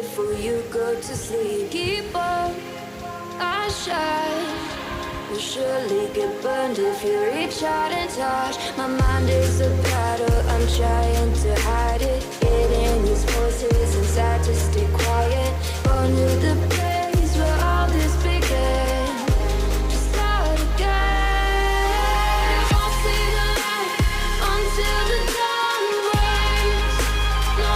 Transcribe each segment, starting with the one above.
before you go to sleep. Keep on, I shine. You'll surely get burned if you reach out and touch. My mind is a battle, I'm trying to hide it. Getting these voices inside to stay quiet. Going to the place where all this began. Just start again. Won't see the light until the dawn breaks. No,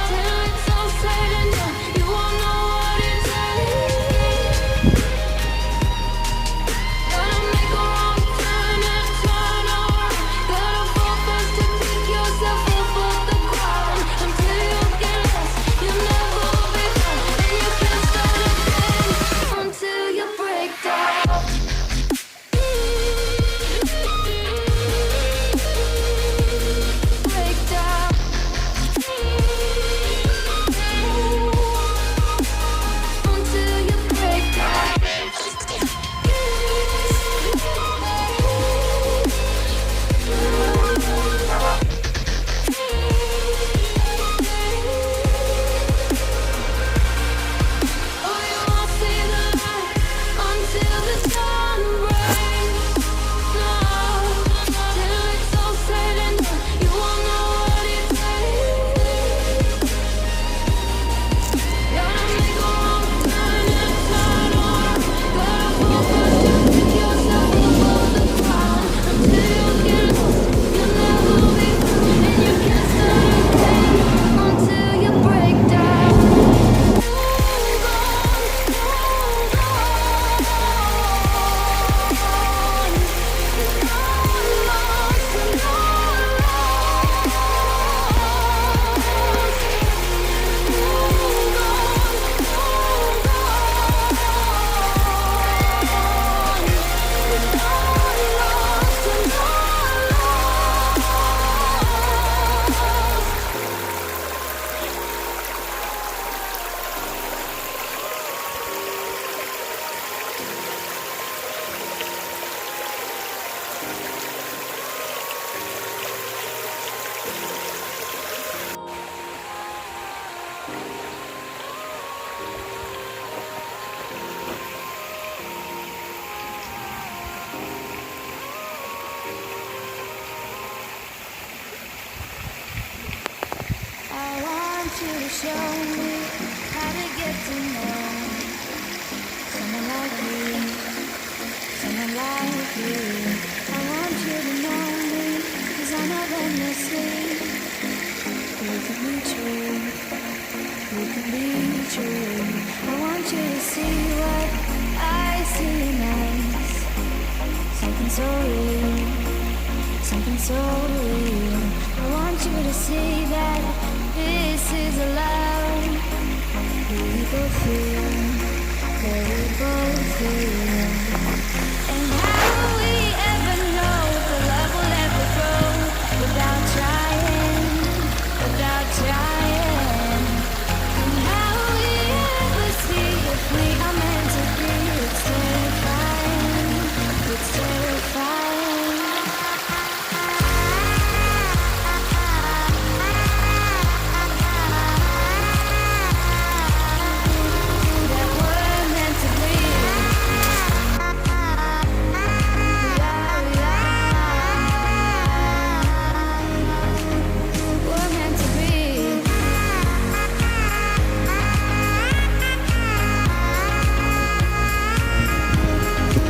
till it's all said and done, you won't know what it takes. Gotta make a wrong turn and turn around. Gotta fall fast to pick yourself up off the ground. Until you get lost, you'll never be found. And you can't start again until you break down. Break down. Until you break down. Oh, you won't see the light until the sun breaks. No, till it's all said and done, you won't know what it takes. Gotta make a wrong turn and turn around. Gotta fall fast to pick yourself up off the ground. Until you get lost, you'll never be found. And you can't start again until you break down. I want you to show me how to get to know someone like you, someone like you. I want you to know me, 'cause I know when you sleep, you can be true, you can be true. I want you to see what I see in us, something so real, something so real. I want you to see that this is a love that we both feel, that we both feel. And how will we ever know the love will ever grow without trying, without trying? And how will we ever see if we are meant to be? It's terrifying, it's terrifying. That we're meant to be. We're meant to be.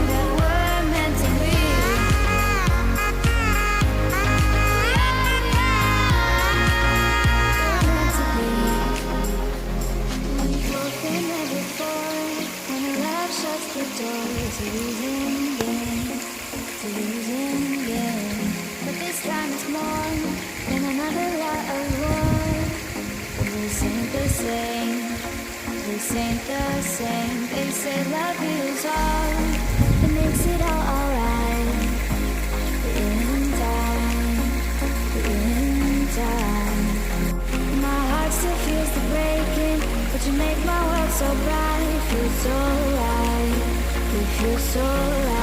That we're meant to be. We've both been there before, when love shuts the door. It's a losing game, it's a losing game. But this time it's more than another lot of war. This ain't the same, this ain't the same. They say love heals all, it makes it all alright. In time, in time. My heart still feels the breaking, but you make my world so bright. It feels so right, it feels so right.